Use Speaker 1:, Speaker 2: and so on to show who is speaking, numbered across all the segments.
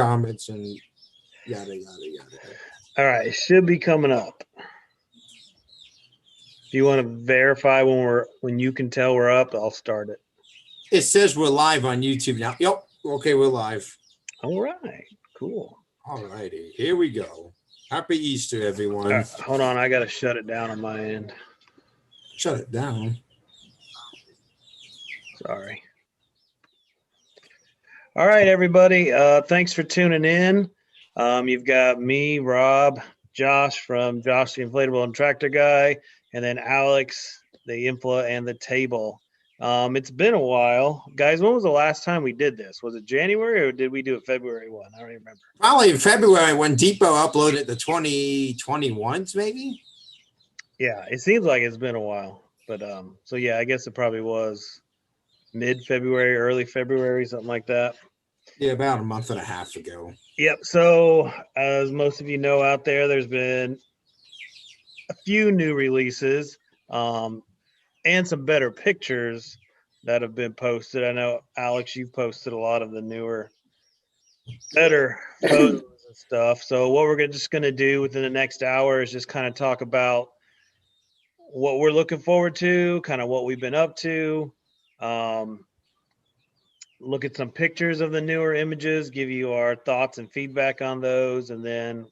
Speaker 1: comments and yada, yada, yada.
Speaker 2: All right. It should be coming up. If you want to verify when you can tell we're up, I'll start it.
Speaker 1: It says we're live on YouTube now. Yep. Okay, we're live.
Speaker 2: All right. Cool.
Speaker 1: All righty. Here we go. Happy Easter, everyone.
Speaker 2: Right, hold on. I got to shut it down on my end.
Speaker 1: Shut it down.
Speaker 2: Sorry. All right, everybody. Thanks for tuning in. You've got me, Rob, Josh from Josh the Inflatable and Tractor Guy, and then Alex, the Infla and the Table. It's been a while. Guys, when was the last time we did this? Was it January or did we do it February 1? I don't even remember.
Speaker 1: Probably in February when Depot uploaded the 2021s, maybe?
Speaker 2: Yeah, it seems like it's been a while. But so yeah, I guess it probably was mid-February, early February, something like that.
Speaker 1: Yeah, about a month and a half ago.
Speaker 2: Yep. So as most of you know out there, there's been a few new releases and some better pictures that have been posted. I know, Alex, you've posted a lot of the newer, better photos and stuff. So what we're just going to do within the next hour is just kind of talk about what we're looking forward to, kind of what we've been up to, look at some pictures of the newer images, give you our thoughts and feedback on those, and then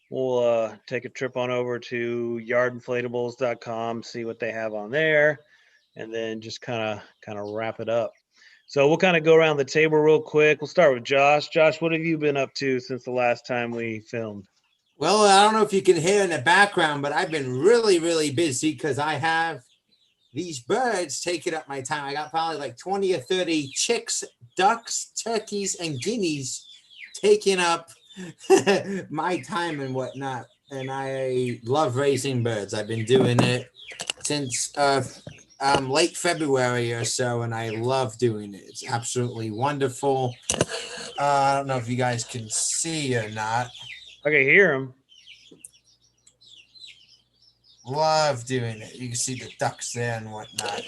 Speaker 2: we'll take a trip on over to yardinflatables.com, see what they have on there, and then just kind of wrap it up. So we'll kind of go around the table real quick. We'll start with Josh. Josh, what have you been up to since the last time we filmed?
Speaker 1: Well, I don't know if you can hear in the background, but I've been really, really busy because I have these birds taking up my time. I got probably like 20 or 30 chicks, ducks, turkeys, and guineas taking up my time and whatnot. And I love raising birds. I've been doing it since late February or so, and I love doing it. It's absolutely wonderful. I don't know if you guys can see or not.
Speaker 2: I can hear them.
Speaker 1: Love doing it. You can see the ducks there and whatnot.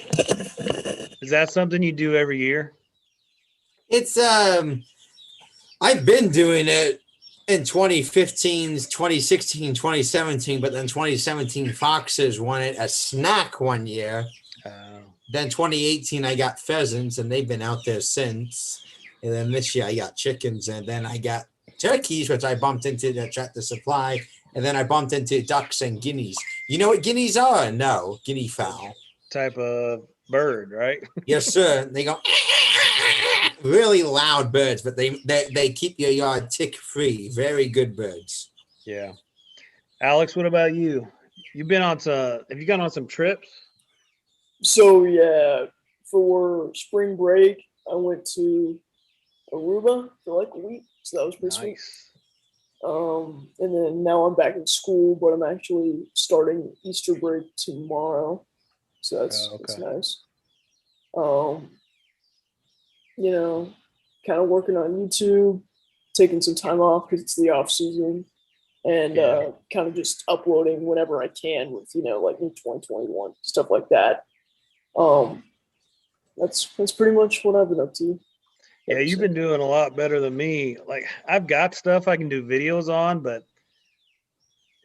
Speaker 2: Is that something you do every year?
Speaker 1: It's I've been doing it in 2015, 2016, 2017, but then 2017 Foxes won it a snack one year. Then 2018 I got pheasants and they've been out there since. And then this year I got chickens, and then I got turkeys, which I bumped into at Tractor Supply. And then I bumped into ducks and guineas. You know what guineas are? No, guinea fowl.
Speaker 2: Type of bird, right?
Speaker 1: Yes, sir. They go really loud birds, but they keep your yard tick free. Very good birds.
Speaker 2: Yeah. Alex, what about you? You've been on have you gone on some trips?
Speaker 3: So yeah, for spring break, I went to Aruba for like a week. So that was pretty sweet. And then now I'm back in school, but I'm actually starting Easter break tomorrow. So that's nice. You know, kind of working on YouTube, taking some time off because it's the off season, and kind of just uploading whenever I can with, like in 2021, stuff like that. That's pretty much what I've been up to.
Speaker 2: Yeah, you've been doing a lot better than me. Like, I've got stuff I can do videos on, but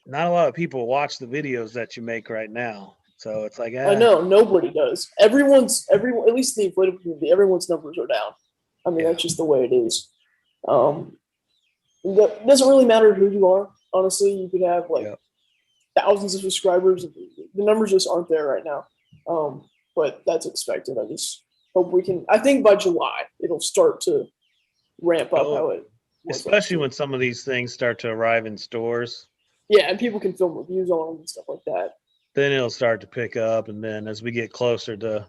Speaker 2: not a lot of people watch the videos that you make right now. So it's like,
Speaker 3: I know nobody does. Everyone, at least the inflatable community, everyone's numbers are down. I mean, that's just the way it is. It doesn't really matter who you are. Honestly, you could have like thousands of subscribers. The numbers just aren't there right now. But that's expected. I just hope we can. I think by July it'll start to ramp up how it.
Speaker 2: Especially when some of these things start to arrive in stores.
Speaker 3: Yeah, and people can film reviews on them and stuff like that.
Speaker 2: Then it'll start to pick up, and then as we get closer to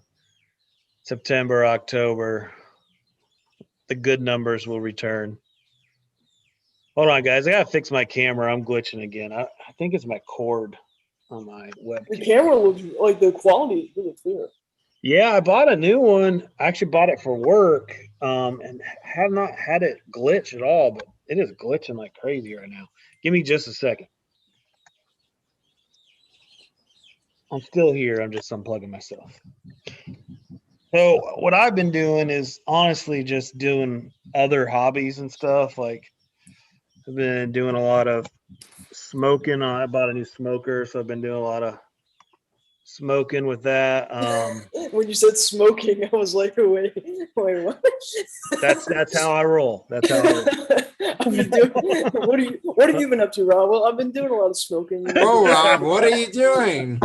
Speaker 2: September, October, the good numbers will return. Hold on, guys. I gotta fix my camera. I'm glitching again. I think it's my cord on my webcam.
Speaker 3: The camera looks like the quality is really clear.
Speaker 2: Yeah, I bought a new one. I actually bought it for work, and have not had it glitch at all, but it is glitching like crazy right now. Give me just a second. I'm still here. I'm just unplugging myself. So what I've been doing is honestly just doing other hobbies and stuff. Like I've been doing a lot of smoking. I bought a new smoker, so I've been doing a lot of smoking with that.
Speaker 3: When you said smoking, I was like, wait, what?
Speaker 2: That's how I roll. That's how I roll.
Speaker 3: What have you been up to, Rob? Well, I've been doing a lot of smoking.
Speaker 1: Oh, Rob, what are you doing?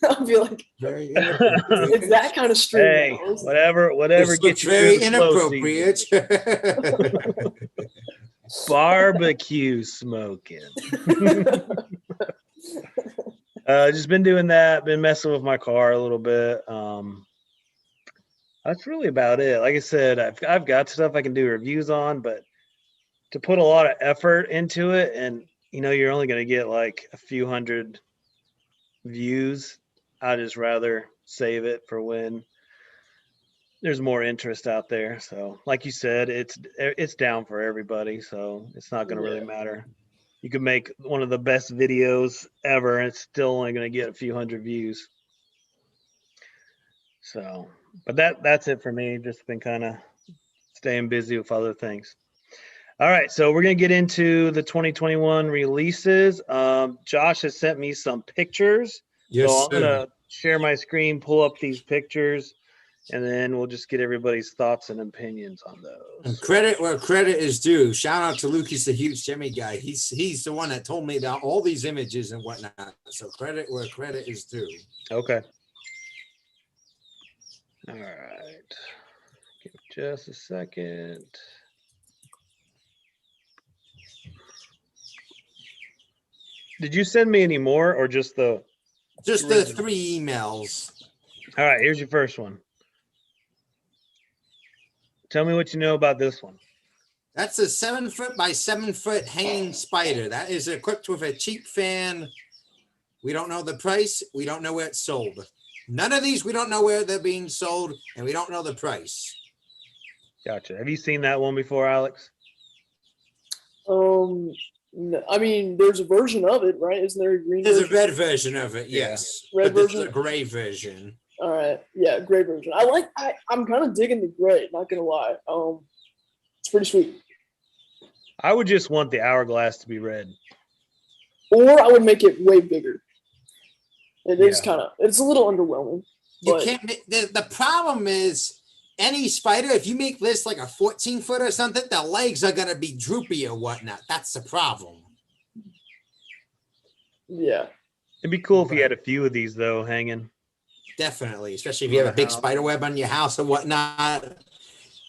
Speaker 3: I'll be like,
Speaker 1: Very
Speaker 3: it's that kind of stream.
Speaker 2: Hey,
Speaker 3: now, isn't it?
Speaker 2: whatever
Speaker 1: This
Speaker 2: gets
Speaker 1: looks
Speaker 2: you
Speaker 1: very
Speaker 2: through the slow season.
Speaker 1: inappropriate.
Speaker 2: Barbecue smoking. Just been doing that. Been messing with my car a little bit. That's really about it. Like I said, I've got stuff I can do reviews on, but to put a lot of effort into it, and you're only going to get like a few hundred views. I'd just rather save it for when there's more interest out there. So, like you said, it's down for everybody, so it's not going to really matter. You could make one of the best videos ever, and it's still only going to get a few hundred views. So, but that's it for me. Just been kind of staying busy with other things. All right, so we're going to get into the 2021 releases. Josh has sent me some pictures.
Speaker 1: Yes,
Speaker 2: so I'm
Speaker 1: sir.
Speaker 2: going to share my screen, pull up these pictures, and then we'll just get everybody's thoughts and opinions on those.
Speaker 1: And credit where credit is due. Shout out to Lucas, the huge Jimmy guy. He's the one that told me about all these images and whatnot. So credit where credit is due.
Speaker 2: Okay. All right. Give just a second. Did you send me any more or just the
Speaker 1: the 3 emails?
Speaker 2: All right, here's your first one. Tell me what you know about this one.
Speaker 1: That's a 7-foot by 7-foot hanging spider. That is equipped with a cheap fan. We don't know the price. We don't know where it's sold. None of these, we don't know where they're being sold, and we don't know the price.
Speaker 2: Gotcha. Have you seen that one before, Alex?
Speaker 3: No, I mean, there's a version of it, right? Isn't there a green
Speaker 1: There's
Speaker 3: version?
Speaker 1: a red version of it, yes.
Speaker 3: Red
Speaker 1: but this
Speaker 3: version?
Speaker 1: is a gray version.
Speaker 3: All right. Yeah, gray version. I'm kind of digging the gray, not going to lie. It's pretty sweet.
Speaker 2: I would just want the hourglass to be red.
Speaker 3: Or I would make it way bigger. It's a little underwhelming.
Speaker 1: You can't. The problem is any spider. If you make this like a 14-foot or something, the legs are gonna be droopy or whatnot. That's the problem.
Speaker 3: Yeah.
Speaker 2: It'd be cool if you had a few of these though hanging.
Speaker 1: Definitely, especially if you have a big spider web on your house or whatnot.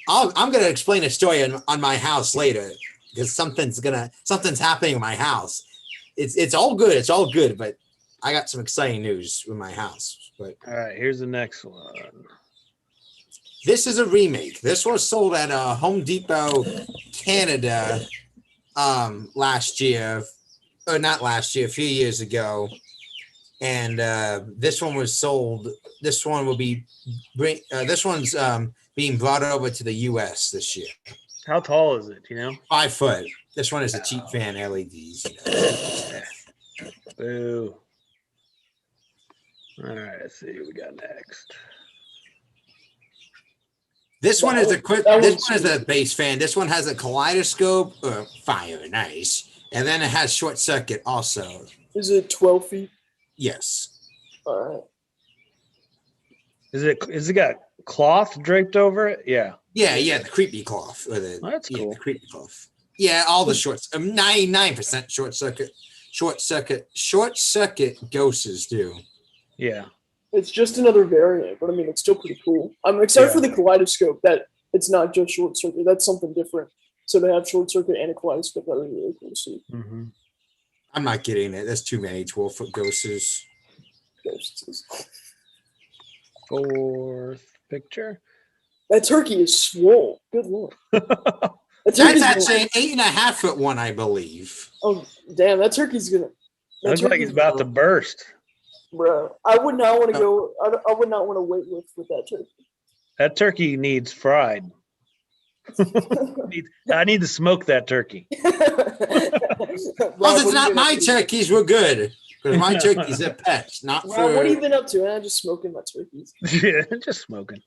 Speaker 1: I'm gonna explain a story on my house later because something's happening in my house. It's all good. It's all good, but I got some exciting news with my house. But
Speaker 2: all right, here's the next one.
Speaker 1: This is a remake. This was sold at Home Depot, Canada, last year, or not last year, a few years ago. And this one was sold. This one will be this one's being brought over to the U.S. this year.
Speaker 2: How tall is it?
Speaker 1: 5 foot. This one is a cheap fan LEDs.
Speaker 2: Boo. All right, let's see what we got next.
Speaker 1: This one is a base fan. This one has a kaleidoscope, fire, nice, and then it has short circuit also.
Speaker 3: Is it 12 feet?
Speaker 1: Yes.
Speaker 3: All right.
Speaker 2: Is it got cloth draped over it? Yeah.
Speaker 1: Yeah, the creepy cloth.
Speaker 2: That's cool.
Speaker 1: The creepy cloth. Yeah, all the 99% short circuit ghosts do.
Speaker 2: Yeah.
Speaker 3: It's just another variant, but I mean, it's still pretty cool. I'm excited for the kaleidoscope that it's not just short circuit. That's something different. So to have short circuit and a kaleidoscope, that would be really cool to see.
Speaker 2: Mm-hmm.
Speaker 1: I'm not getting it. That's too many 12-foot ghosts.
Speaker 2: Fourth picture.
Speaker 3: That turkey is swole. Good lord.
Speaker 1: That's actually an 8.5-foot one, I believe.
Speaker 3: Oh, damn. That turkey's gonna.
Speaker 2: Looks like he's about to burst.
Speaker 3: Bro, I would not want to go. I would not want to weight lift with that turkey.
Speaker 2: That turkey needs fried. I need to smoke that turkey.
Speaker 1: Well, it's not my turkeys. We're good. Because my turkeys are pets, not
Speaker 3: Rob,
Speaker 1: for.
Speaker 3: what have you been up to? I'm just smoking my turkeys.
Speaker 2: Yeah, just smoking.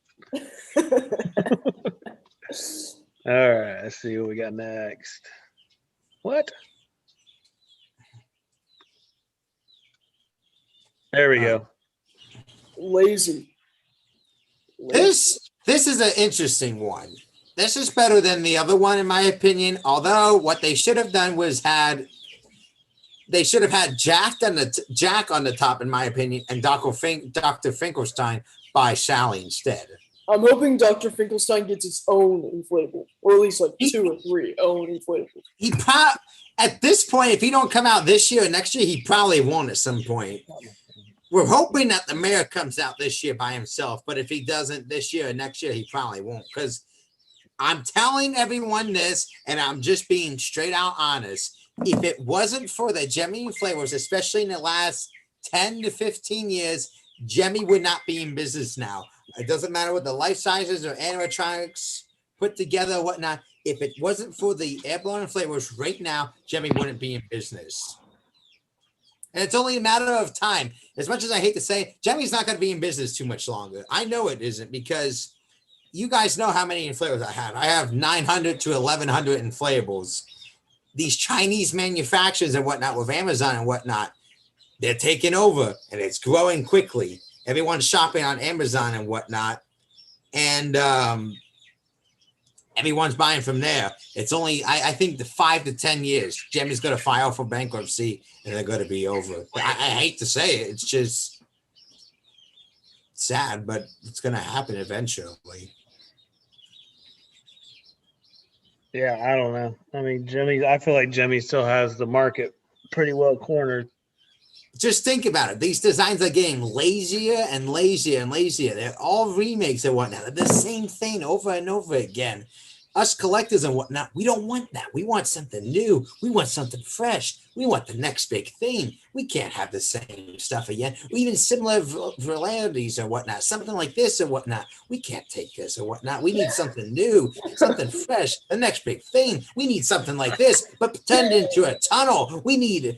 Speaker 2: All right, let's see what we got next. What? There we go.
Speaker 3: Lazy.
Speaker 1: This is an interesting one. This is better than the other one, in my opinion. Although what they should have done was they should have had Jack on the top, in my opinion, and Dr. Finkelstein by Sally instead.
Speaker 3: I'm hoping Dr. Finkelstein gets its own inflatable, or at least like 2 or 3 own inflatables.
Speaker 1: At this point, if he don't come out this year or next year, he probably won't at some point. We're hoping that the mayor comes out this year by himself, but if he doesn't this year or next year, he probably won't. Because I'm telling everyone this, and I'm just being straight out honest. If it wasn't for the Jemmy flavors, especially in the last 10 to 15 years, Jemmy would not be in business now. It doesn't matter what the life sizes or animatronics put together or whatnot. If it wasn't for the airborne flavors right now, Jemmy wouldn't be in business. And it's only a matter of time. As much as I hate to say, Jemmy's not going to be in business too much longer. I know it isn't, because you guys know how many inflatables I have. I have 900 to 1,100 inflatables. These Chinese manufacturers and whatnot with Amazon and whatnot, they're taking over, and it's growing quickly. Everyone's shopping on Amazon and whatnot. And everyone's buying from there. It's only, I think, the 5 to 10 years, Jemmy's going to file for bankruptcy and they're going to be over. I hate to say it. It's just sad, but it's going to happen eventually.
Speaker 2: Yeah, I don't know. I mean, I feel like Jemmy still has the market pretty well cornered.
Speaker 1: Just think about it. These designs are getting lazier and lazier and lazier. They're all remakes and whatnot. They're the same thing over and over again. Us collectors and whatnot, we don't want that. We want something new. We want something fresh. We want the next big thing. We can't have the same stuff again. Or even similar varieties or whatnot. Something like this or whatnot. We can't take this or whatnot. We need something new, something fresh, the next big thing. We need something like this, but turned into a tunnel. We need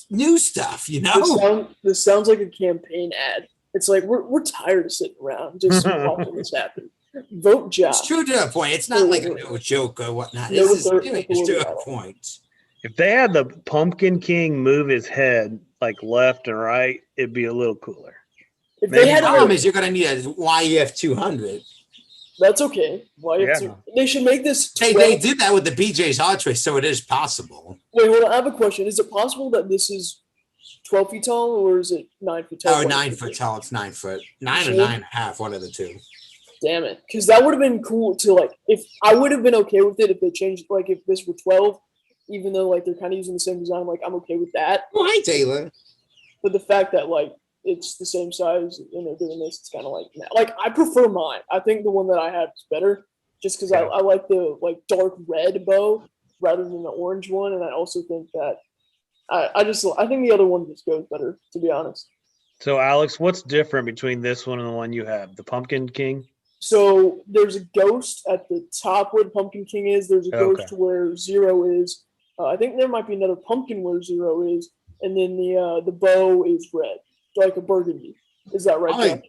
Speaker 1: new stuff, you know?
Speaker 3: This sounds like a campaign ad. It's like we're tired of sitting around just watching this happen. Vote Jack.
Speaker 1: It's true to a point. It's not like a no joke or whatnot. This is serious to a point.
Speaker 2: If they had the Pumpkin King move his head like left and right, it'd be a little cooler.
Speaker 3: If they had
Speaker 1: the problem is you're going to need a YEF 200.
Speaker 3: That's okay. They should make this.
Speaker 1: Hey, they did that with the BJ's Hot Trace, so it is possible.
Speaker 3: Wait, hold on. I have a question. Is it possible that this is 12 feet tall, or is it 9 feet tall?
Speaker 1: Oh, 9 foot tall. It's 9 foot. 9 or 9.5, one of the two.
Speaker 3: Damn it. Because that would have been cool to, like, if I would have been okay with it if they changed, like, if this were 12, even though, like, they're kind of using the same design, like, I'm okay with that.
Speaker 1: Oh, hi, Taylor.
Speaker 3: But the fact that, like, it's the same size and they're doing this, it's kind of like, I prefer mine. I think the one that I have is better just because I like the, like, dark red bow rather than the orange one. And I also think that I think the other one just goes better, to be honest.
Speaker 2: So, Alex, what's different between this one and the one you have? The Pumpkin King?
Speaker 3: So there's a ghost at the top where the Pumpkin King is. There's a ghost where Zero is. I think there might be another pumpkin where Zero is. And then the bow is red, like a burgundy. Is that right?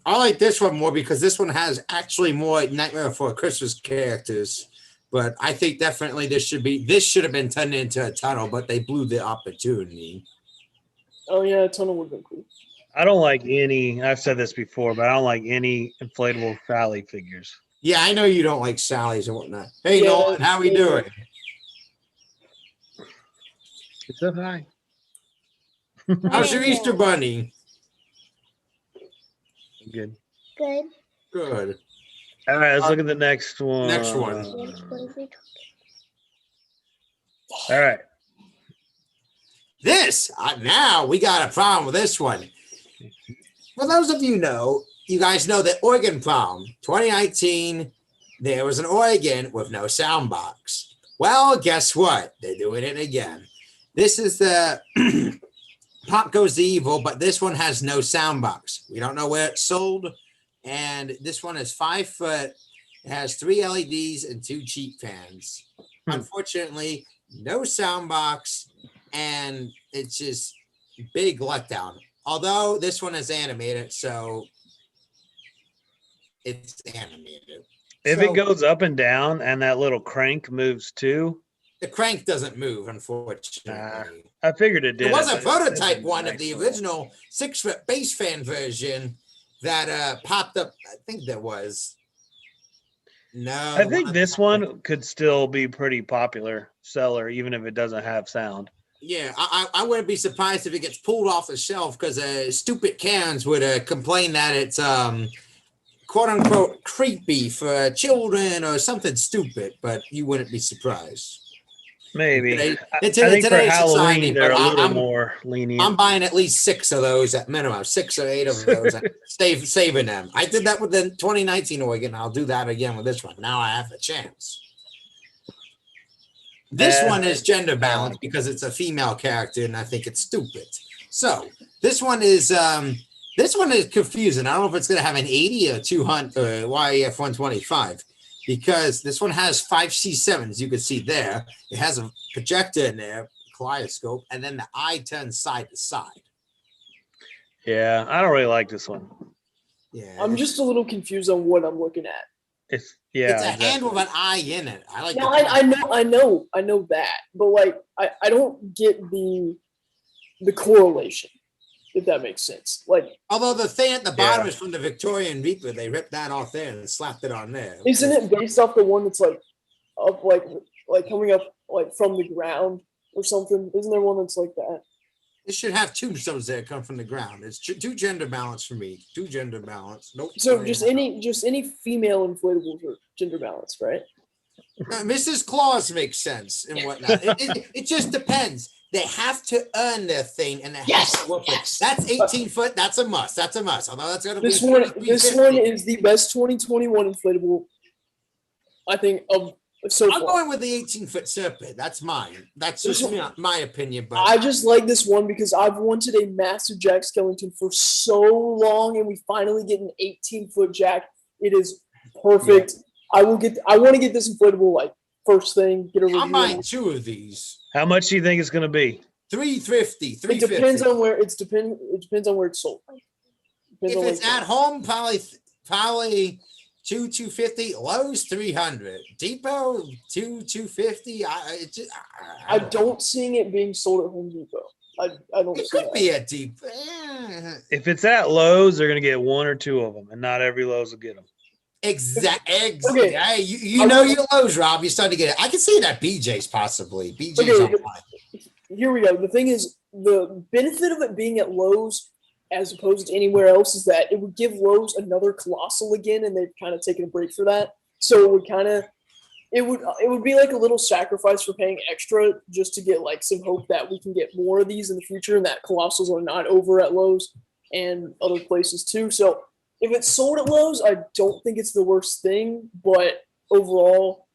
Speaker 1: I like this one more because this one has actually more Nightmare Before Christmas characters. But I think definitely this should have been turned into a tunnel, but they blew the opportunity.
Speaker 3: Oh yeah, a tunnel would have been cool.
Speaker 2: I don't like any, I've said this before, but I don't like any inflatable Sally figures.
Speaker 1: Yeah, I know you don't like Sally's and whatnot. Hey, Nolan, how we doing?
Speaker 2: It's up high.
Speaker 1: How's your Easter bunny?
Speaker 2: Good.
Speaker 4: Good.
Speaker 1: Good.
Speaker 2: All right, let's look at the next one.
Speaker 1: Next one.
Speaker 2: All right.
Speaker 1: This, now we got a problem with this one. For those of you guys know that Oregon Prom 2019, there was an Oregon with no sound box. Well, guess what? They're doing it again. This is the Pop Goes the Evil, but this one has no sound box. We don't know where it's sold. And this one is 5 foot. It has 3 LEDs and 2 cheap fans. Unfortunately, no sound box, and it's just big letdown. Although this one is animated, so it's animated.
Speaker 2: If
Speaker 1: So
Speaker 2: it goes up and down and that little crank moves too,
Speaker 1: the crank doesn't move, unfortunately.
Speaker 2: I figured it
Speaker 1: There
Speaker 2: did.
Speaker 1: was a prototype one of the original 6-foot base fan version that popped up. I think there was. No,
Speaker 2: I think this one could still be pretty popular seller, even if it doesn't have sound.
Speaker 1: Yeah, I wouldn't be surprised if it gets pulled off the shelf because stupid Karens would complain that it's quote unquote creepy for children or something stupid, but you wouldn't be surprised.
Speaker 2: Maybe.
Speaker 1: I
Speaker 2: I think for Halloween, they're a little more lenient.
Speaker 1: I'm buying at least 6 of those at minimum, 6 or 8 of those, and saving them. I did that with the 2019 Oregon. I'll do that again with this one. Now I have a chance. This one is gender balanced because it's a female character, and I think it's stupid. So this one is confusing. I don't know if it's going to have an 80 or 200 or YEF 125. Because this one has 5 C7s, you can see there. It has a projector in there, kaleidoscope, and then the eye turns side to side.
Speaker 2: Yeah, I don't really like this one.
Speaker 3: Yeah, I'm just a little confused on what I'm looking at.
Speaker 2: It's
Speaker 1: a hand with an eye in it. I like.
Speaker 3: Yeah, I know that, but like I don't get the correlation. If that makes sense. Like,
Speaker 1: although the thing at the bottom is from the Victorian Reaper, they ripped that off there and slapped it on there.
Speaker 3: Isn't it based off the one that's like up like coming up like from the ground or something? Isn't there one that's like that?
Speaker 1: It should have tombstones that come from the ground. It's two gender balance for me. 2 gender balance. Nope.
Speaker 3: So just any female inflatables are gender balanced, right?
Speaker 1: Mrs. Claus makes sense and whatnot. It just depends. They have to earn their thing, and yes. That's 18 foot. That's a must. That's a must. Although that's going to be
Speaker 3: this one is the best 2021 inflatable, I think, of so far.
Speaker 1: I'm going with the 18-foot serpent. That's mine. That's just my opinion. But
Speaker 3: I just like this one because I've wanted a massive Jack Skellington for so long, and we finally get an 18-foot Jack. It is perfect. Yeah. I want to get this inflatable like first thing. Get a review.
Speaker 1: I'm buying 2 of these.
Speaker 2: How much do you think it's going to be?
Speaker 1: $350.
Speaker 3: It depends on where it depends on where it's sold.
Speaker 1: If it's at home, probably $250. Lowe's $300. Depot $250.
Speaker 3: I don't see it being sold at Home Depot. I don't.
Speaker 1: It could be at Depot.
Speaker 2: If it's at Lowe's, they're going to get 1 or 2 of them, and not every Lowe's will get them.
Speaker 1: Exactly. Okay. Hey, you know your Lowe's, Rob. You're starting to get it. I can see it at BJ's possibly. BJ's online.
Speaker 3: Here we go. The thing is, the benefit of it being at Lowe's as opposed to anywhere else is that it would give Lowe's another Colossal again, and they've kind of taken a break for that. So it would be like a little sacrifice for paying extra just to get like some hope that we can get more of these in the future, and that Colossals are not over at Lowe's and other places too. So if it's sold at Lowe's, I don't think it's the worst thing, but overall,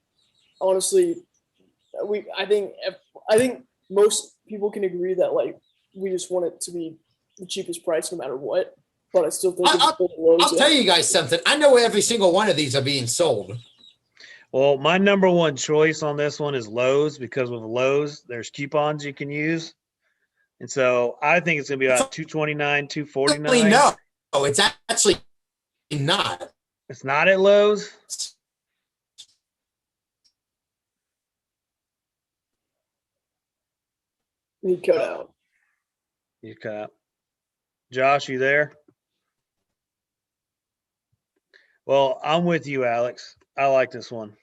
Speaker 3: honestly, I think most people can agree that like we just want it to be the cheapest price no matter what. But I still think
Speaker 1: I'll tell you guys something. I know every single one of these are being sold.
Speaker 2: Well, my number one choice on this one is Lowe's, because with Lowe's, there's coupons you can use. And so I think it's going to be about $229, $249.
Speaker 1: No, it's actually not.
Speaker 2: It's not at Lowe's?
Speaker 3: You cut out.
Speaker 2: You cut out. Josh, you there? Well, I'm with you, Alex. I like this one.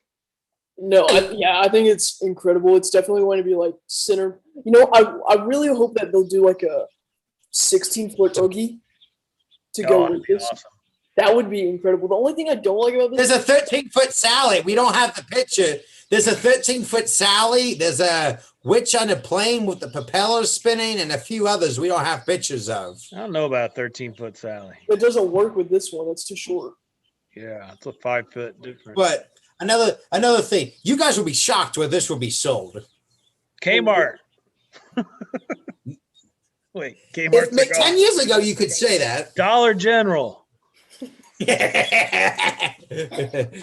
Speaker 3: No, I think it's incredible. It's definitely going to be like center. You know, I really hope that they'll do like a 16-foot Oogie to go with this. Awesome. That would be incredible. The only thing I don't like about this,
Speaker 1: there's a 13-foot Sally. We don't have the picture. There's a 13-foot Sally. There's a witch on a plane with the propellers spinning, and a few others we don't have pictures of.
Speaker 2: I don't know about 13-foot Sally.
Speaker 3: It doesn't work with this one. It's too short.
Speaker 2: Yeah, it's a 5-foot difference.
Speaker 1: But another thing, you guys will be shocked where this will be sold.
Speaker 2: Kmart. Wait, Kmart.
Speaker 1: 10 years ago, you could say that.
Speaker 2: Dollar General.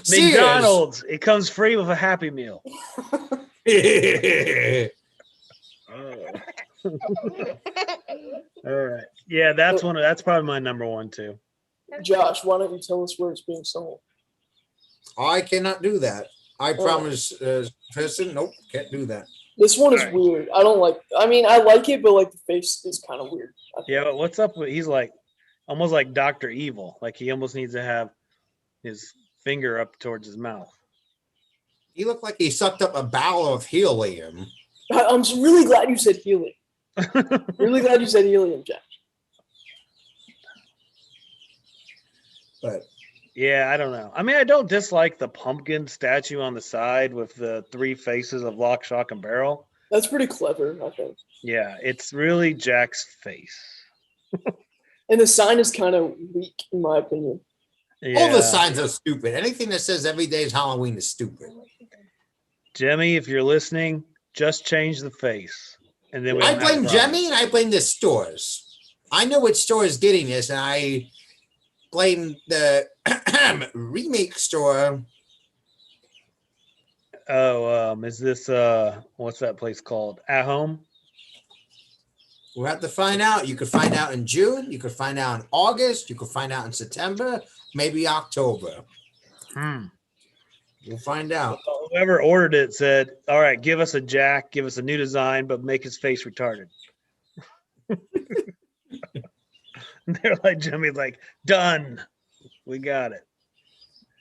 Speaker 2: McDonald's. It comes free with a Happy Meal. All right. Yeah, that's probably my number one too.
Speaker 3: Josh, why don't you tell us where it's being sold?
Speaker 1: I cannot do that. I
Speaker 3: Oh.
Speaker 1: promise, person. Nope, can't do that.
Speaker 3: This one is
Speaker 2: Alright.
Speaker 3: weird. I don't like. I mean, I like it, but like the face is kind of weird. I think.
Speaker 2: Yeah, but what's up with he's like almost like Dr. Evil. Like he almost needs to have his finger up towards his mouth.
Speaker 1: He looked like he sucked up a barrel of helium.
Speaker 3: I'm really glad you said helium. Really glad you said helium, Jack.
Speaker 1: But
Speaker 2: Yeah, I don't know. I mean, I don't dislike the pumpkin statue on the side with the 3 faces of Lock, Shock, and Barrel.
Speaker 3: That's pretty clever, I think.
Speaker 2: Yeah, it's really Jack's face.
Speaker 3: And the sign is kind of weak, in my opinion.
Speaker 2: Yeah.
Speaker 1: all the signs are stupid. Anything that says every day is Halloween is stupid.
Speaker 2: Jimmy, if you're listening, just change the face. And then we
Speaker 1: I
Speaker 2: don't have a
Speaker 1: blame
Speaker 2: problem.
Speaker 1: Jemmy and I blame the stores. I know which store is getting this, and I blame the remake store.
Speaker 2: Oh, is this what's that place called? At Home?
Speaker 1: We'll have to find out. You could find out in June. You could find out in August. You could find out in September, maybe October. We'll find out.
Speaker 2: Whoever ordered it said, "All right, give us a Jack, give us a new design, but make his face retarded." They're like, Jimmy's like, done. We got it.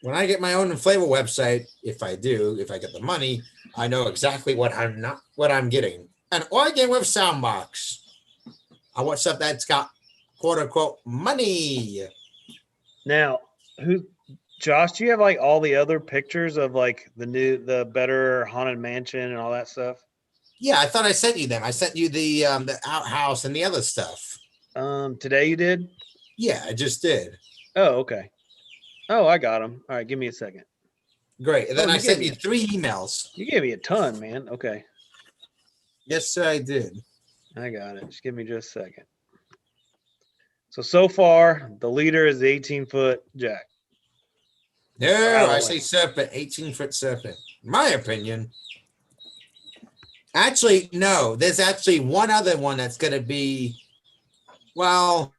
Speaker 1: When I get my own inflatable website, if I get the money, I know exactly what I'm getting. An organ with soundbox. I want stuff that's got quote unquote money.
Speaker 2: Now, Josh, do you have like all the other pictures of like the better haunted mansion and all that stuff?
Speaker 1: Yeah, I thought I sent you them. I sent you the outhouse and the other stuff.
Speaker 2: Today you did?
Speaker 1: Yeah, I just did.
Speaker 2: Oh, okay. Oh, I got them. All right, give me a second.
Speaker 1: Great. And then
Speaker 2: Oh,
Speaker 1: I
Speaker 2: you
Speaker 1: sent
Speaker 2: gave
Speaker 1: you
Speaker 2: me
Speaker 1: 3 emails.
Speaker 2: You gave me a ton, man. Okay,
Speaker 1: Yes, sir, I did.
Speaker 2: I got it. Just give me just a second. So far, the leader is the 18-foot Jack.
Speaker 1: No,
Speaker 2: Wow.
Speaker 1: I say serpent, 18-foot serpent. My opinion. Actually, no. There's actually one other one that's going to be, well,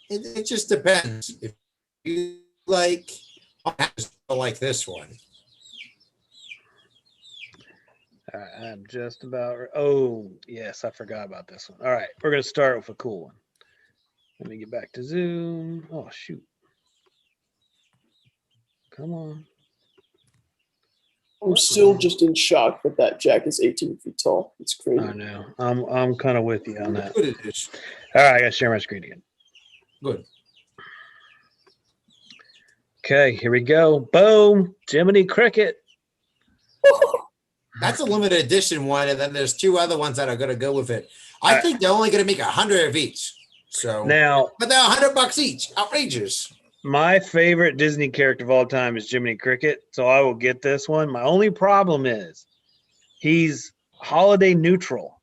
Speaker 1: it just depends. If you like this one.
Speaker 2: All right, I'm just about. Oh, yes, I forgot about this one. All right, we're going to start with a cool one. Let me get back to Zoom. Oh, shoot. Come on.
Speaker 3: I'm still just in shock that Jack is 18 feet tall. It's crazy.
Speaker 2: I know. I'm kind of with you on that.
Speaker 1: Good it is.
Speaker 2: All right, I got to share my screen again.
Speaker 1: Good.
Speaker 2: Okay, here we go. Boom. Jiminy Cricket.
Speaker 1: That's a limited edition one, and then there's 2 other ones that are going to go with it. I think they're only going to make 100 of each. So
Speaker 2: Now,
Speaker 1: but they're $100 each. Outrageous.
Speaker 2: my favorite Disney character of all time is Jiminy Cricket, so I will get this one. My only problem is he's holiday neutral.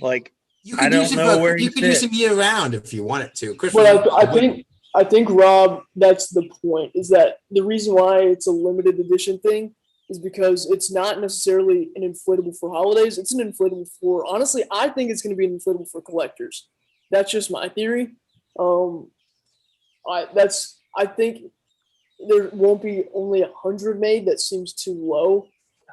Speaker 2: Like,
Speaker 1: You
Speaker 2: I
Speaker 1: could
Speaker 2: don't
Speaker 1: use
Speaker 2: know where
Speaker 1: you
Speaker 2: he
Speaker 1: could use
Speaker 2: fits.
Speaker 1: him year round if you wanted to.
Speaker 3: But I think Rob, that's the point. Is that the reason why it's a limited edition thing is because it's not necessarily an inflatable for holidays. It's an inflatable for, honestly, I think it's going to be an inflatable for collectors. That's just my theory. I think there won't be only 100 made. That seems too low,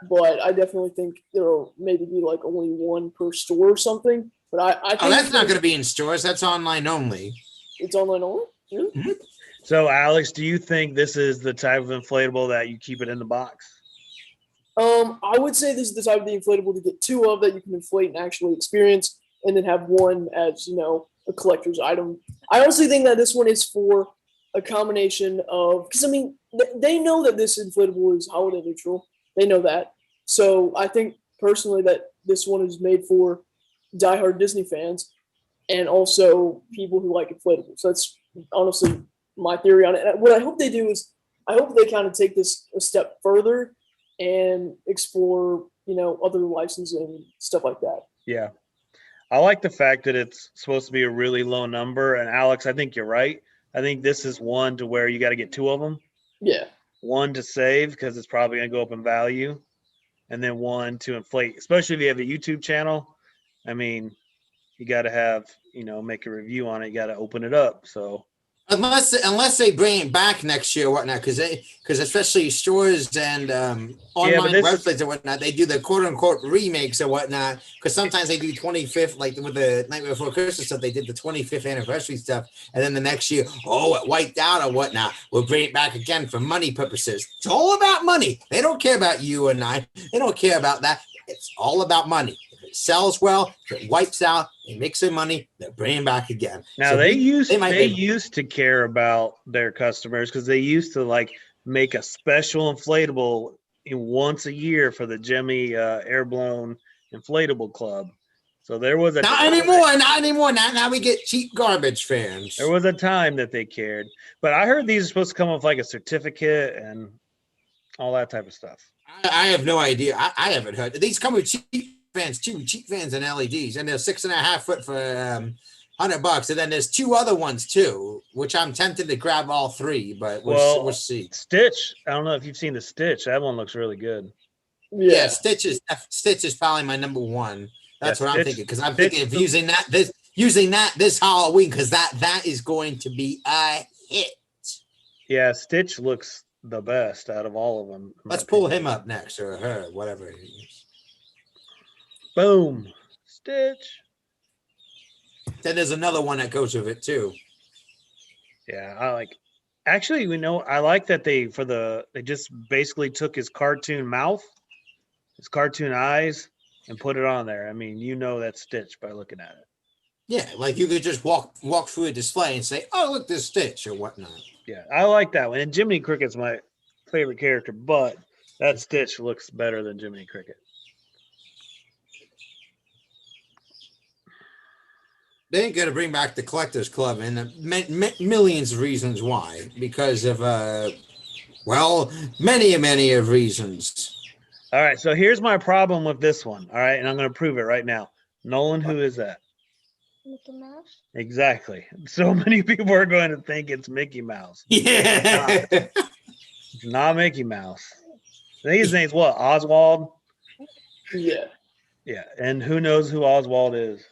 Speaker 3: but I definitely think there'll maybe be like only 1 per store or something. But I think
Speaker 1: that's not going to be in stores. That's online only.
Speaker 3: It's online only. Really?
Speaker 1: Mm-hmm.
Speaker 2: So, Alex, do you think this is the type of inflatable that you keep it in the box?
Speaker 3: I would say this is the type of the inflatable to get 2 of that you can inflate and actually experience, and then have 1 as, a collector's item. I honestly think that this one is for a combination of, because I mean, they know that this inflatable is holiday neutral. They know that. So I think personally that this one is made for diehard Disney fans and also people who like inflatables. That's honestly my theory on it. And what I hope they do is I hope they kind of take this a step further and explore, other licensing and stuff like that.
Speaker 2: Yeah. I like the fact that it's supposed to be a really low number. And Alex, I think you're right. I think this is one to where you got to get 2 of them.
Speaker 3: Yeah.
Speaker 2: 1 to save because it's probably going to go up in value. And then 1 to inflate, especially if you have a YouTube channel. I mean, you got to have, make a review on it. You got to open it up. So
Speaker 1: Unless they bring it back next year or whatnot, because especially stores and online websites and whatnot, they do the quote unquote remakes or whatnot. Because sometimes they do 25th, like with the Night Before Christmas stuff, they did the 25th anniversary stuff, and then the next year, it wiped out or whatnot. We'll bring it back again for money purposes. It's all about money. They don't care about you and I. They don't care about that. It's all about money. If it sells well, if it wipes out, they make some money, they'll bring it back again.
Speaker 2: Now
Speaker 1: So
Speaker 2: they used to care about their customers because they used to like make a special inflatable once a year for the Jimmy Airblown Inflatable Club. So there was
Speaker 1: not anymore. Now we get cheap garbage fans.
Speaker 2: There was a time that they cared, but I heard these are supposed to come with like a certificate and all that type of stuff.
Speaker 1: I have no idea. I haven't heard. These come with cheap fans too, cheap fans and LEDs, and they're 6.5 foot for $100, and then there's 2 other ones too, which I'm tempted to grab all 3, but we'll see.
Speaker 2: Stitch. I don't know if you've seen the Stitch. That one looks really good.
Speaker 1: Yeah, Stitch is probably my number 1. That's what I'm thinking, because I'm thinking of using that this Halloween, because that is going to be a hit.
Speaker 2: Yeah, Stitch looks the best out of all of them.
Speaker 1: Let's pull him up next, or her, whatever it is.
Speaker 2: Boom, Stitch.
Speaker 1: Then there's another one that goes with it too.
Speaker 2: Yeah, I like. Actually, I like that they just basically took his cartoon mouth, his cartoon eyes, and put it on there. I mean, that's Stitch by looking at it.
Speaker 1: Yeah, like you could just walk through a display and say, "Oh, look, there's Stitch" or whatnot.
Speaker 2: Yeah, I like that one. And Jiminy Cricket's my favorite character, but that Stitch looks better than Jiminy Cricket.
Speaker 1: They ain't gonna bring back the Collectors Club, and millions of reasons why. Because of many of reasons.
Speaker 2: All right, so here's my problem with this one. All right, and I'm gonna prove it right now. Nolan, who is that?
Speaker 4: Mickey Mouse.
Speaker 2: Exactly. So many people are going to think it's Mickey Mouse.
Speaker 1: Yeah.
Speaker 2: It's not Mickey Mouse. I think his name's what? Oswald?
Speaker 3: Yeah.
Speaker 2: Yeah. And who knows who Oswald is?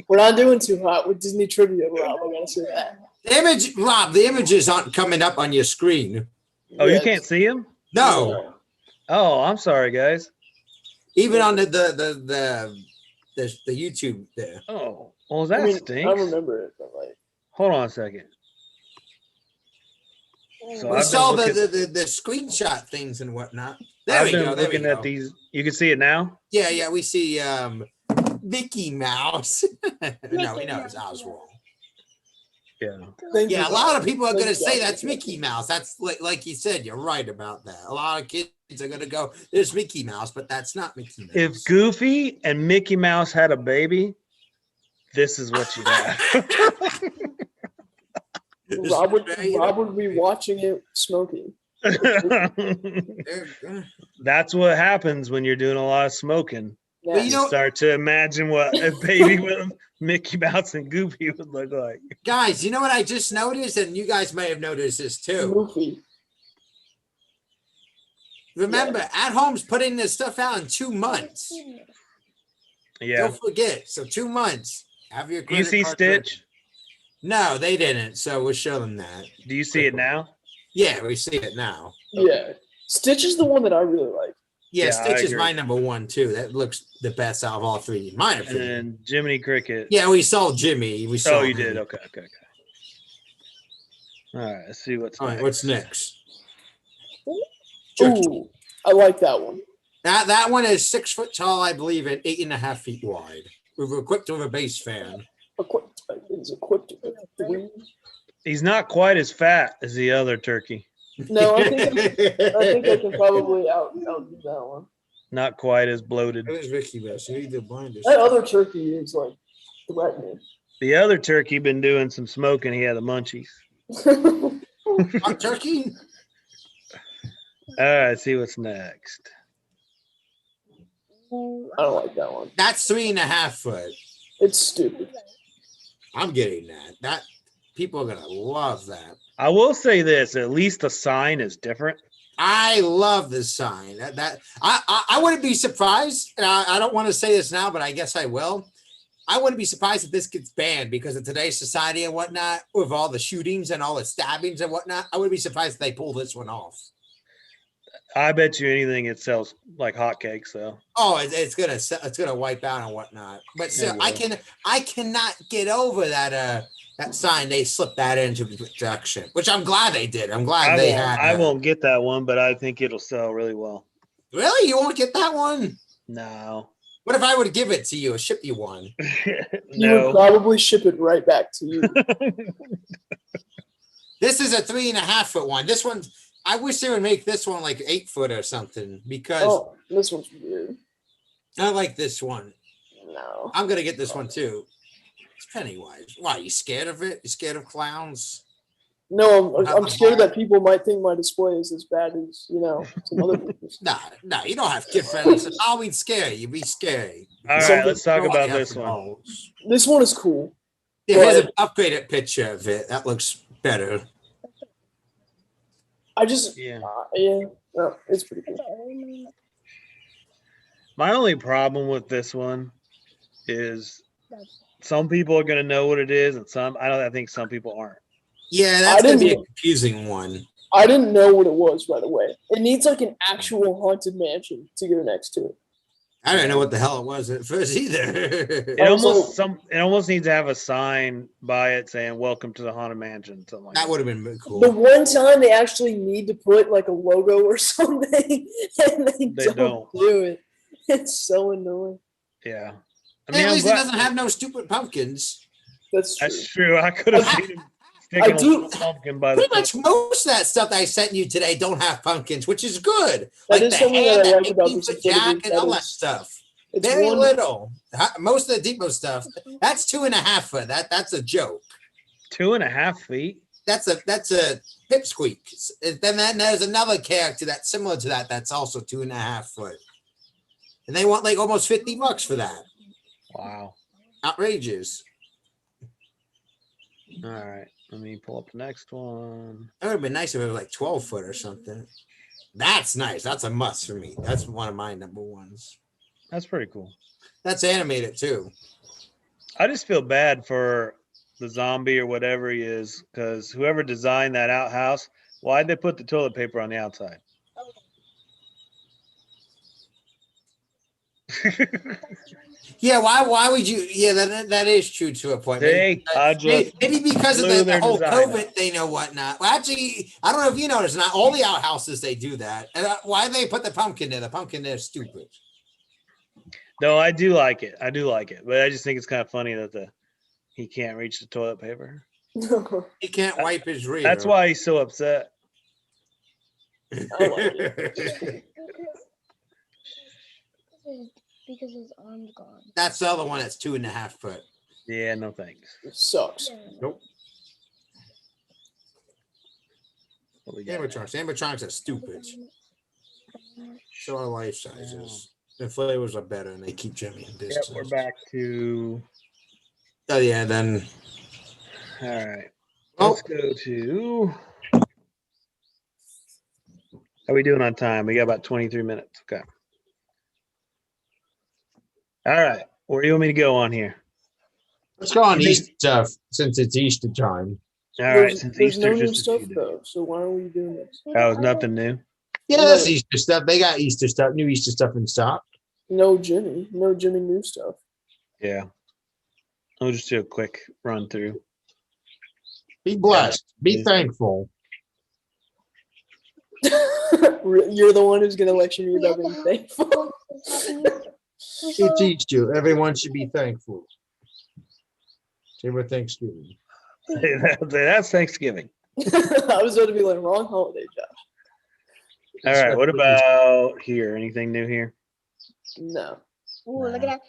Speaker 3: We're not doing too hot with Disney trivia, Rob. I gotta say that.
Speaker 1: The images aren't coming up on your screen.
Speaker 2: Oh, you can't see him?
Speaker 1: No.
Speaker 2: Oh, I'm sorry, guys.
Speaker 1: Even on the YouTube there.
Speaker 2: Oh, well, that stinks.
Speaker 3: I remember it, but like.
Speaker 2: Hold on a second.
Speaker 1: So we saw the screenshot things and whatnot. There we go.
Speaker 2: Looking at these. You can see it now?
Speaker 1: Yeah, we see Mickey Mouse. No, we know it's Oswald.
Speaker 2: Yeah.
Speaker 1: A lot of people are going to say that's Mickey Mouse. That's like you said, you're right about that. A lot of kids are going to go, there's Mickey Mouse, but that's not Mickey Mouse.
Speaker 2: If Goofy and Mickey Mouse had a baby, this is what you'd have.
Speaker 3: Rob would be watching it smoking.
Speaker 2: That's what happens when you're doing a lot of smoking.
Speaker 3: Yeah.
Speaker 2: You start to imagine what a baby with Mickey Mouse and Goofy would look like.
Speaker 1: Guys, you know what I just noticed? And you guys may have noticed this too.
Speaker 3: Goofy.
Speaker 1: Remember, At Home's putting this stuff out in 2 months.
Speaker 2: Yeah.
Speaker 1: Don't forget. So 2 months. Have your
Speaker 2: Do you see Stitch?
Speaker 1: No, they didn't. So we'll show them that.
Speaker 2: Do you see it now?
Speaker 1: Yeah, we see it now.
Speaker 3: Yeah. Stitch is the one that I really like.
Speaker 1: Yeah, Stitch is my number 1 too. That looks the best out of all 3, in my opinion.
Speaker 2: And then Jiminy Cricket.
Speaker 1: Yeah, we saw Jimmy. We saw.
Speaker 2: Oh, you did. Okay. All right, let's see what's next.
Speaker 1: What's next?
Speaker 3: Ooh, I like that one.
Speaker 1: That one is 6 foot tall, I believe, and 8.5 feet wide. We're equipped with a base fan.
Speaker 3: It's equipped with 3.
Speaker 2: He's not quite as fat as the other turkey.
Speaker 3: No, I think I can probably outdo that one.
Speaker 2: Not quite as bloated.
Speaker 1: Where's Ricky Mouse? You need to blind us.
Speaker 3: That other turkey is like threatening.
Speaker 2: The other turkey been doing some smoking. He had the munchies.
Speaker 1: Hot turkey?
Speaker 2: All right, let's see what's next.
Speaker 3: I don't like that one.
Speaker 1: That's 3.5 foot.
Speaker 3: It's stupid.
Speaker 1: I'm getting that. That people are gonna love that.
Speaker 2: I will say this: at least the sign is different.
Speaker 1: I love this sign. I wouldn't be surprised, and I don't want to say this now, but I guess I will. I wouldn't be surprised if this gets banned because of today's society and whatnot, with all the shootings and all the stabbings and whatnot. I wouldn't be surprised if they pull this one off.
Speaker 2: I bet you anything it sells like hotcakes, though.
Speaker 1: Oh, it's gonna wipe out and whatnot. But still, I cannot get over that that sign. They slipped that into production, which I'm glad they did. I'm glad
Speaker 2: I won't get that one, but I think it'll sell really well.
Speaker 1: Really, you won't get that one?
Speaker 2: No.
Speaker 1: What if I were to give it to you or ship you one?
Speaker 3: He would probably ship it right back to you.
Speaker 1: This is a 3.5 foot one. This one's. I wish they would make this one like 8 foot or something because
Speaker 3: this one's weird.
Speaker 1: I like this one.
Speaker 3: No,
Speaker 1: I'm gonna get this one too. It's Pennywise. Why, you scared of it? You scared of clowns?
Speaker 3: No, I'm scared that people might think my display is as bad as some other people's.
Speaker 1: No, you don't have kid friendly. So Halloween scary. You be scary.
Speaker 2: All right, let's talk about this one.
Speaker 3: This one is cool.
Speaker 1: Yeah, here's an upgraded picture of it. That looks better.
Speaker 3: It's pretty cool.
Speaker 2: My only problem with this one is some people are going to know what it is, and I think some people aren't.
Speaker 1: Yeah, that's going to be a confusing one.
Speaker 3: I didn't know what it was right away. It needs like an actual haunted mansion to go next to it.
Speaker 1: I didn't know what the hell it was at first either.
Speaker 2: It almost needs to have a sign by it saying "Welcome to the Haunted Mansion." Something like
Speaker 1: that would have been cool.
Speaker 3: The one time they actually need to put like a logo or something, and they don't do it. It's so annoying.
Speaker 2: Yeah,
Speaker 1: at least it doesn't have no stupid pumpkins.
Speaker 3: That's
Speaker 2: true. I could have seen him sticking a pumpkin by
Speaker 1: pretty much most of that stuff that I sent you today don't have pumpkins, which is good.
Speaker 3: That
Speaker 1: like
Speaker 3: is something that I like about this
Speaker 1: Jack and all that stuff. Very little. Most of the depot stuff. That's 2.5 foot. That's a joke.
Speaker 2: 2.5 feet.
Speaker 1: That's a pipsqueak. Then there's another character that's similar to that. That's also 2.5 foot. And they want like almost $50 for that.
Speaker 2: Wow.
Speaker 1: Outrageous.
Speaker 2: All right. Let me pull up the next one.
Speaker 1: It would have been nice if it was like 12 foot or something. That's nice. That's a must for me. That's one of my number ones.
Speaker 2: That's pretty cool.
Speaker 1: That's animated too.
Speaker 2: I just feel bad for the zombie or whatever he is, because whoever designed that outhouse, why'd they put the toilet paper on the outside?
Speaker 1: Yeah, why would you? Yeah, that is true to a point.
Speaker 2: Maybe
Speaker 1: because of the whole COVID thing or whatnot. Well, actually, I don't know if you noticed, not all the outhouses they do that. And why they put the pumpkin there? The pumpkin there is stupid.
Speaker 2: No, I do like it. But I just think it's kind of funny that he can't reach the toilet paper.
Speaker 1: He can't wipe his rear.
Speaker 2: That's why he's so upset.
Speaker 3: I like it.
Speaker 4: Because his arm's gone.
Speaker 1: That's the other one that's 2.5 foot.
Speaker 2: Yeah, no thanks.
Speaker 3: It sucks.
Speaker 1: Nope. Animatronics are stupid. So are life sizes. The flavors are better and they keep jamming distance.
Speaker 2: Yep, we're back to.
Speaker 1: Oh yeah, then.
Speaker 2: All right. Let's go to. How are we doing on time? We got about 23 minutes. Okay. All right. Where do you want me to go on here?
Speaker 1: Let's go on Easter stuff since it's Easter time.
Speaker 2: All right. Since
Speaker 3: there's
Speaker 2: Easter
Speaker 3: no new stuff though, so why are we doing this?
Speaker 2: That was nothing new.
Speaker 1: Yeah, that's Easter stuff. They got Easter stuff, new Easter stuff in stock.
Speaker 3: No Jimmy new stuff.
Speaker 2: Yeah. I'll just do a quick run through.
Speaker 1: Be blessed. Be thankful.
Speaker 3: You're the one who's going to lecture me about being thankful.
Speaker 1: He teach you. Everyone should be thankful. Say we're Thanksgiving.
Speaker 2: That's Thanksgiving.
Speaker 3: I was going to be like, wrong holiday, Josh.
Speaker 2: All right. What about here? Anything new here?
Speaker 3: No.
Speaker 4: Ooh, look at that.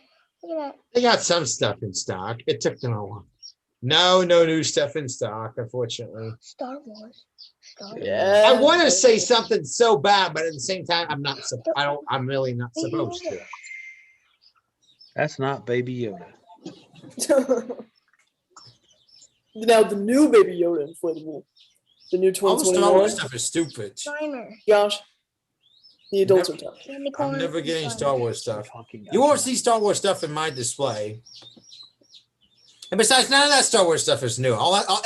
Speaker 4: Look at that.
Speaker 1: They got some stuff in stock. It took them a while. No new stuff in stock, unfortunately.
Speaker 4: Star Wars.
Speaker 3: Yeah.
Speaker 1: I want to say something so bad, but at the same time, I'm not. I'm really not supposed to.
Speaker 2: That's not Baby Yoda.
Speaker 3: Now the new Baby Yoda inflatable, the new
Speaker 1: All the Star
Speaker 3: 2021
Speaker 1: Wars stuff is stupid.
Speaker 4: Timer.
Speaker 3: Josh, the adults are tough.
Speaker 1: I'm never getting Star Wars stuff. You won't see Star Wars stuff in my display. And besides, none of that Star Wars stuff is new.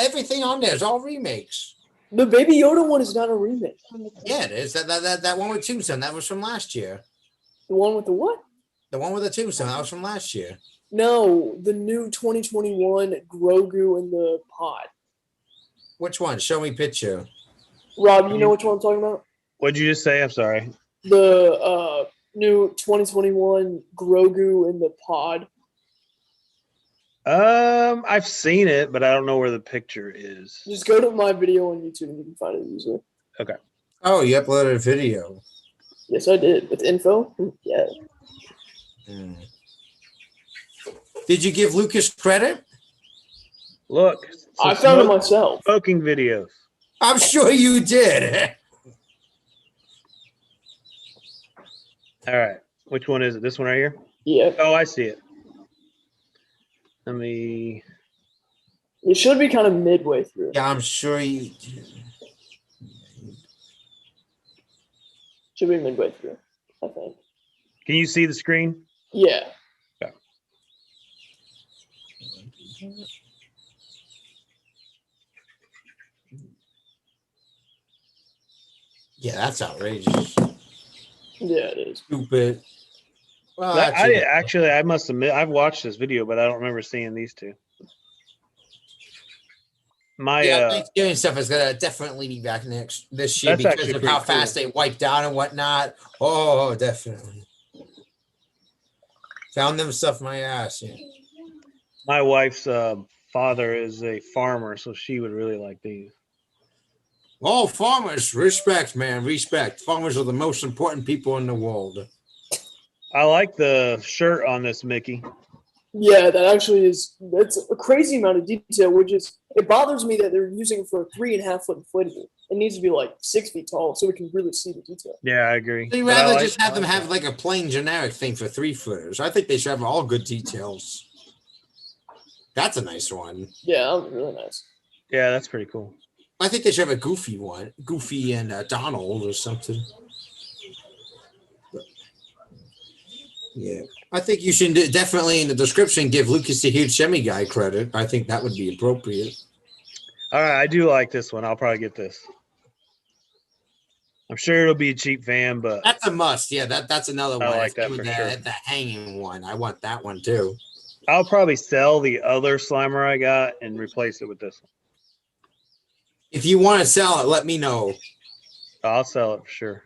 Speaker 1: Everything on there is all remakes.
Speaker 3: The Baby Yoda one is not a remake.
Speaker 1: Yeah, it is. That one with Tombstone, that was from last year.
Speaker 3: The one with the what?
Speaker 1: The one with the Tombstone, that was from last year.
Speaker 3: No, the new 2021 Grogu in the pod.
Speaker 1: Which one? Show me picture.
Speaker 3: Rob, you know which one I'm talking about?
Speaker 2: What'd you just say? I'm sorry.
Speaker 3: The new 2021 Grogu in the pod.
Speaker 2: I've seen it, but I don't know where the picture is.
Speaker 3: Just go to my video on YouTube and you can find it easily.
Speaker 2: Okay.
Speaker 1: Oh, you uploaded a video.
Speaker 3: Yes, I did. With info? Yeah.
Speaker 1: Did you give Lucas credit?
Speaker 2: Look.
Speaker 3: I found it myself.
Speaker 2: Smoking videos.
Speaker 1: I'm sure you did.
Speaker 2: All right. Which one is it? This one right here?
Speaker 3: Yeah.
Speaker 2: Oh, I see it. Let me.
Speaker 3: It should be kind of midway through.
Speaker 1: Yeah, I'm sure you did.
Speaker 3: Should be midway through, I think.
Speaker 2: Can you see the screen?
Speaker 3: Yeah.
Speaker 2: Okay.
Speaker 1: Yeah, that's outrageous.
Speaker 3: Yeah, it is.
Speaker 1: Stupid. Well,
Speaker 2: I must admit, I've watched this video, but I don't remember seeing these two.
Speaker 1: Thanksgiving stuff is gonna definitely be back this year
Speaker 2: That's
Speaker 1: because of how fast they wiped out and whatnot. Oh, definitely. Found them stuff in my ass. Yeah.
Speaker 2: My wife's father is a farmer, so she would really like these.
Speaker 1: Oh, farmers, respect, man, respect. Farmers are the most important people in the world.
Speaker 2: I like the shirt on this Mickey.
Speaker 3: Yeah, that actually is. That's a crazy amount of detail. Which is, it bothers me that they're using it for a 3.5 foot inflatable. It needs to be like 6 feet tall so we can really see the detail.
Speaker 2: Yeah, I agree.
Speaker 1: They'd rather just have them have like a plain generic thing for 3-footers. I think they should have all good details. That's a nice one.
Speaker 3: Yeah, that was really nice.
Speaker 2: Yeah, that's pretty cool.
Speaker 1: I think they should have a Goofy one. Goofy and Donald or something. Yeah. I think you should definitely in the description give Lucas the Huge Semi Guy credit. I think that would be appropriate.
Speaker 2: All right, I do like this one. I'll probably get this. I'm sure it'll be a cheap van, but
Speaker 1: that's a must. Yeah, that's another one.
Speaker 2: I like that for sure.
Speaker 1: The hanging one. I want that one too.
Speaker 2: I'll probably sell the other Slimer I got and replace it with this one.
Speaker 1: If you want to sell it, let me know.
Speaker 2: I'll sell it for sure.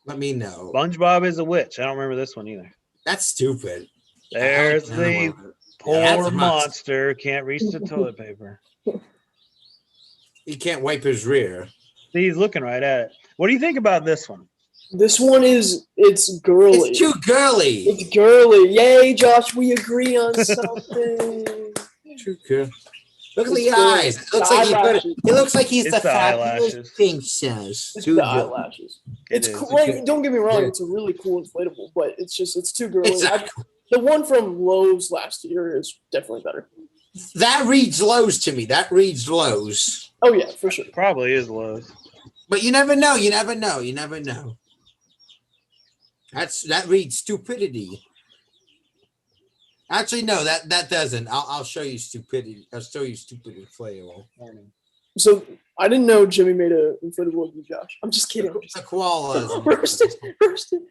Speaker 1: Let me know.
Speaker 2: SpongeBob is a witch. I don't remember this one either.
Speaker 1: That's stupid.
Speaker 2: There's the poor monster. Can't reach the toilet paper.
Speaker 1: He can't wipe his rear.
Speaker 2: See, he's looking right at it. What do you think about this one?
Speaker 3: This one it's girly.
Speaker 1: It's too girly.
Speaker 3: It's girly. Yay, Josh, we agree on something.
Speaker 1: Too girly. Look at the eyes. It looks like it looks like he's the fabulous princess.
Speaker 3: It's the eyelashes. It's cool. Like, don't get me wrong, it's a really cool inflatable, but it's too girly.
Speaker 1: Exactly.
Speaker 3: The one from Lowe's last year is definitely better.
Speaker 1: That reads Lowe's to me. That reads Lowe's.
Speaker 3: Oh yeah, for sure.
Speaker 2: Probably is Lowe's.
Speaker 1: But you never know. You never know. You never know. That reads stupidity. Actually, no, that doesn't. I'll show you stupidity. I'll show you stupid inflatable.
Speaker 3: So I didn't know Jimmy made an inflatable of you, Josh. I'm just kidding.
Speaker 1: It's a koala.
Speaker 3: Roasted.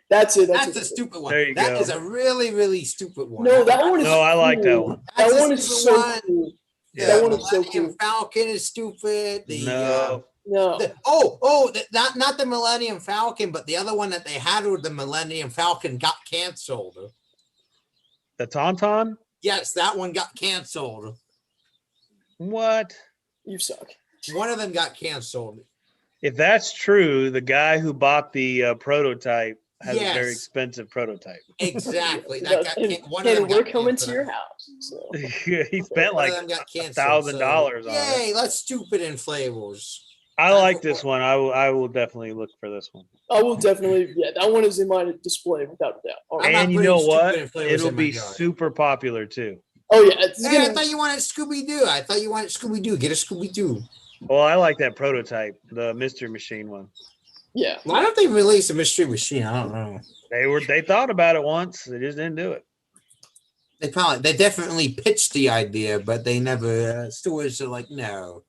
Speaker 3: That's it.
Speaker 1: That's a stupid one.
Speaker 2: There you
Speaker 1: that
Speaker 2: go.
Speaker 1: is a really, really stupid one.
Speaker 3: No, that one is.
Speaker 2: No, I like that one.
Speaker 3: That one is so cool.
Speaker 1: Yeah,
Speaker 3: that one is so cool.
Speaker 1: Falcon is stupid.
Speaker 3: No.
Speaker 1: Not the Millennium Falcon, but the other one that they had with the Millennium Falcon got canceled.
Speaker 2: The Tauntaun?
Speaker 1: Yes, that one got canceled.
Speaker 2: What?
Speaker 3: You suck.
Speaker 1: One of them got canceled.
Speaker 2: If that's true, the guy who bought the prototype has a very expensive prototype.
Speaker 1: Exactly.
Speaker 3: We're coming to your house. So.
Speaker 2: He spent like $1,000 on it.
Speaker 1: Yay, let's stupid inflatables.
Speaker 2: I like this one. I will definitely look for this one.
Speaker 3: I will definitely. Yeah, that one is in my display without a doubt.
Speaker 2: Right. And you know what? It'll be super popular too.
Speaker 3: Oh yeah.
Speaker 1: I thought you wanted Scooby-Doo. Get a Scooby-Doo.
Speaker 2: Well, I like that prototype, the Mystery Machine one.
Speaker 3: Yeah.
Speaker 1: Why don't they release a Mystery Machine? I don't know.
Speaker 2: They thought about it once. They just didn't do it.
Speaker 1: They definitely pitched the idea, but they never stewards are like, no.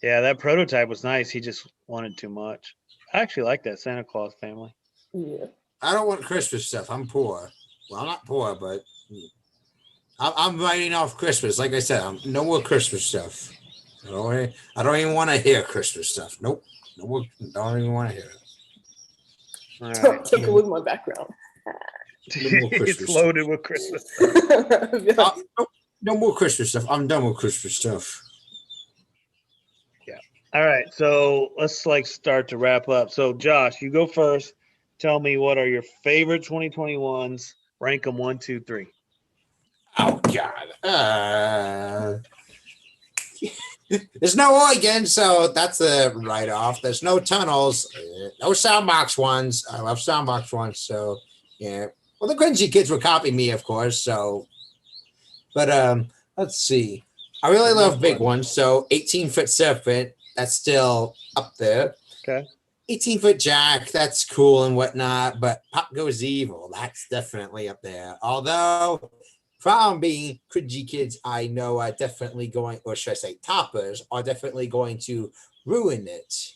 Speaker 2: Yeah, that prototype was nice. He just wanted too much. I actually like that Santa Claus family.
Speaker 3: Yeah.
Speaker 1: I don't want Christmas stuff. I'm poor. Well, I'm not poor, but I'm writing off Christmas. Like I said, no more Christmas stuff. I don't even want to hear Christmas stuff. Nope. No more. Don't even want to hear it.
Speaker 2: All right.
Speaker 3: Take a look at my background.
Speaker 1: No more
Speaker 2: It's
Speaker 1: Christmas
Speaker 2: loaded
Speaker 1: stuff.
Speaker 2: with Christmas.
Speaker 1: No more Christmas stuff. I'm done with Christmas stuff.
Speaker 2: All right, so let's start to wrap up. So Josh, you go first. Tell me what are your favorite 2021s. Rank them 1, 2, 3.
Speaker 1: Oh God. There's no Oregon, so that's a write-off. There's no tunnels, no Soundbox ones. I love Soundbox ones, so yeah. Well, the cringy kids were copying me, of course. So, but let's see. I really love big ones. So 18-foot serpent, that's still up there.
Speaker 2: Okay.
Speaker 1: 18-foot Jack, that's cool and whatnot, but Pop Goes Evil, that's definitely up there. Although, problem being, cringy kids I know are definitely going, or should I say toppers, are definitely going to ruin it.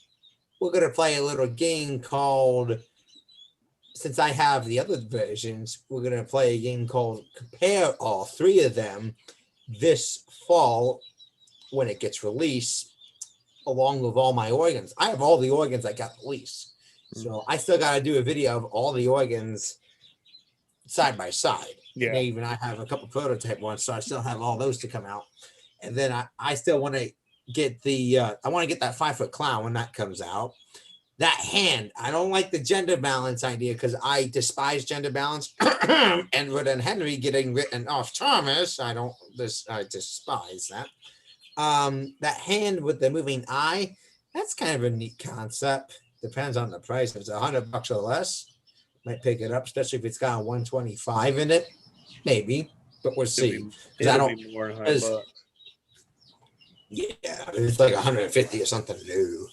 Speaker 1: We're going to play a little game called, since I have the other versions, we're going to play a game called Compare All three of them this fall when it gets released, along with all my organs. I have all the organs I got released. So I still got to do a video of all the organs side by side.
Speaker 2: Yeah.
Speaker 1: And even I have a couple prototype ones, so I still have all those to come out. And then I still want to get I want to get that 5-foot clown when that comes out. That hand, I don't like the gender balance idea because I despise gender balance. And with Henry getting written off Thomas, I despise that. That hand with the moving eye, that's kind of a neat concept. Depends on the price. If it's $100 or less, might pick it up, especially if it's got a 125 in it. Maybe, but we'll see.
Speaker 2: It'll be more than $100.
Speaker 1: Yeah, it's like 150 or something new.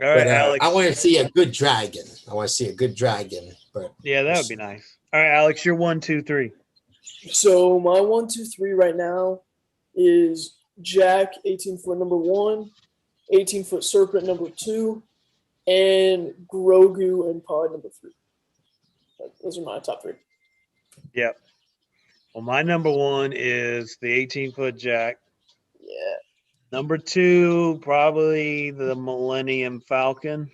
Speaker 2: All right,
Speaker 1: But
Speaker 2: Alex.
Speaker 1: I want to see a good dragon. But
Speaker 2: yeah, that would be nice. All right, Alex, you're 1, 2, 3.
Speaker 3: So my 1, 2, 3 right now is Jack, 18-foot number 1, 18-foot serpent number 2, and Grogu and Pod number 3. Those are my top 3.
Speaker 2: Yep. Well, my number 1 is the 18-foot Jack.
Speaker 3: Yeah.
Speaker 2: Number 2, probably the Millennium Falcon.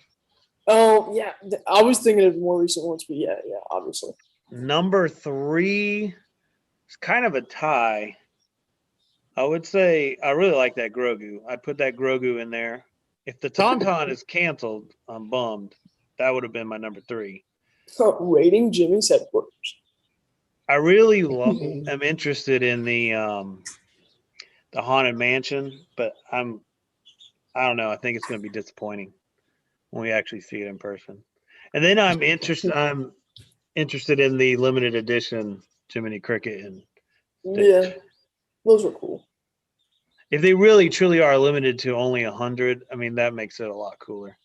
Speaker 3: Oh, yeah. I was thinking of more recent ones, but yeah, obviously.
Speaker 2: Number 3 is kind of a tie. I would say I really like that Grogu. I put that Grogu in there. If the Tauntaun is canceled, I'm bummed. That would have been my number 3.
Speaker 3: Raiding Jimmy's headquarters.
Speaker 2: I really am interested in the Haunted Mansion, but I don't know. I think it's going to be disappointing when we actually see it in person. And then I'm interested in the limited edition Jiminy Cricket and
Speaker 3: Yeah, those are cool.
Speaker 2: If they really truly are limited to only 100, I mean that makes it a lot cooler.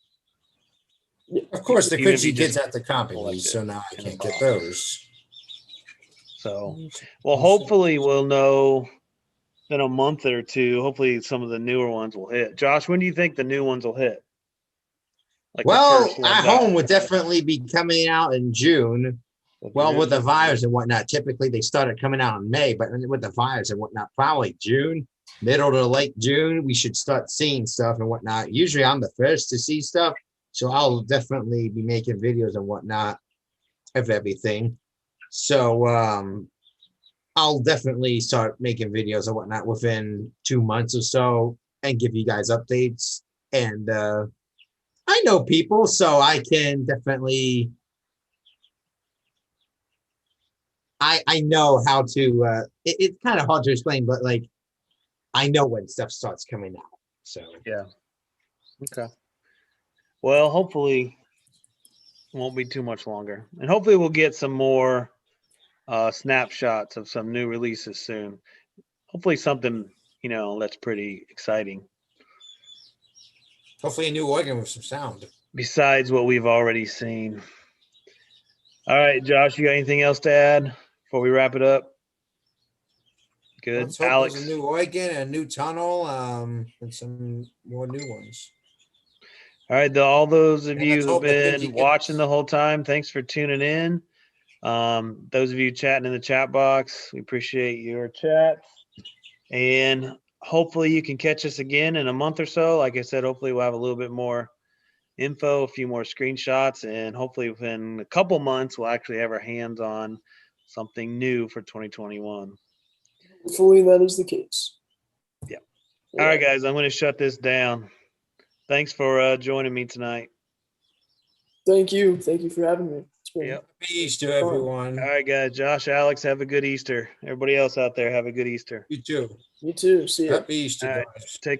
Speaker 3: Yeah.
Speaker 1: of course, the
Speaker 2: Even if you
Speaker 1: cringy kids
Speaker 2: just
Speaker 1: have to copy me,
Speaker 2: collect
Speaker 1: so
Speaker 2: it
Speaker 1: now I
Speaker 2: in a
Speaker 1: can't get
Speaker 2: box.
Speaker 1: those.
Speaker 2: So, well, hopefully we'll know in a month or two. Hopefully some of the newer ones will hit. Josh, when do you think the new ones will hit? Like
Speaker 1: Well,
Speaker 2: the first ones
Speaker 1: at home
Speaker 2: out.
Speaker 1: would definitely be coming out in June. Well, with the virus and whatnot, typically they started coming out in May, but with the virus and whatnot, probably June, middle to late June, we should start seeing stuff and whatnot. Usually I'm the first to see stuff, so I'll definitely be making videos and whatnot of everything. So I'll definitely start making videos and whatnot within 2 months or so and give you guys updates. And I know people, so I can definitely... I know how to it's kind of hard to explain, but like I know when stuff starts coming out. So
Speaker 2: yeah. Okay. Well, hopefully it won't be too much longer. And hopefully we'll get some more snapshots of some new releases soon. Hopefully something, that's pretty exciting.
Speaker 1: hopefully a new organ with some sound.
Speaker 2: Besides what we've already seen. All right, Josh, you got anything else to add before we wrap it up? Good.
Speaker 1: Let's hope
Speaker 2: Alex.
Speaker 1: there's a new organ, a new tunnel, and some more new ones.
Speaker 2: All right, all those of
Speaker 1: And
Speaker 2: you
Speaker 1: let's
Speaker 2: who've
Speaker 1: hope the things
Speaker 2: been
Speaker 1: you
Speaker 2: watching
Speaker 1: get-
Speaker 2: the whole time, thanks for tuning in. Those of you chatting in the chat box, we appreciate your chats. And hopefully you can catch us again in a month or so. Like I said, hopefully we'll have a little bit more info, a few more screenshots, and hopefully within a couple months we'll actually have our hands on something new for 2021.
Speaker 3: Hopefully that is the case.
Speaker 2: Yeah.
Speaker 3: Yeah.
Speaker 2: All right, guys, I'm going to shut this down. Thanks for joining me tonight.
Speaker 3: Thank you. Thank you for having me. It's been
Speaker 2: Yep.
Speaker 1: Happy Easter, everyone.
Speaker 2: All right, guys. Josh, Alex, have a good Easter. Everybody else out there, have a good Easter.
Speaker 1: You too.
Speaker 3: You too. See ya.
Speaker 1: Happy Easter,
Speaker 2: All right.
Speaker 1: guys.
Speaker 2: Take